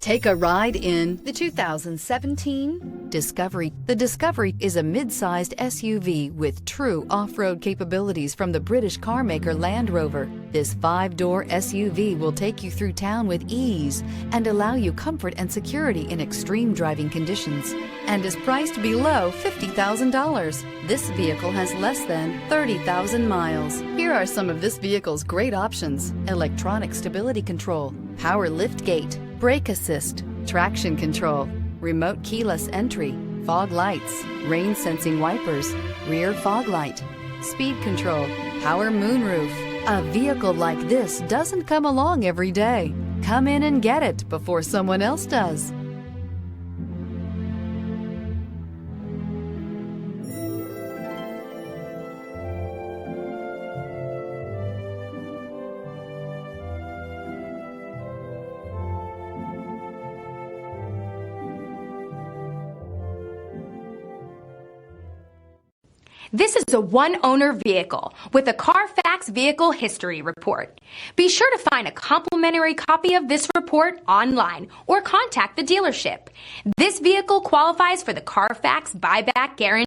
Take a ride in the 2017 Discovery. The Discovery is a mid-sized SUV with true off-road capabilities from the British car maker Land Rover. This 5-door SUV will take you through town with ease and allow you comfort and security in extreme driving conditions, and is priced below $50,000. This vehicle has less than 30,000 miles. Here are some of this vehicle's great options: electronic stability control, power liftgate, brake assist, traction control, remote keyless entry, fog lights, rain sensing wipers, rear fog light, speed control, power moonroof. A vehicle like this doesn't come along every day. Come in and get it before someone else does. This is a one-owner vehicle with a Carfax Vehicle History Report. Be sure to find a complimentary copy of this report online or contact the dealership. This vehicle qualifies for the Carfax Buyback Guarantee.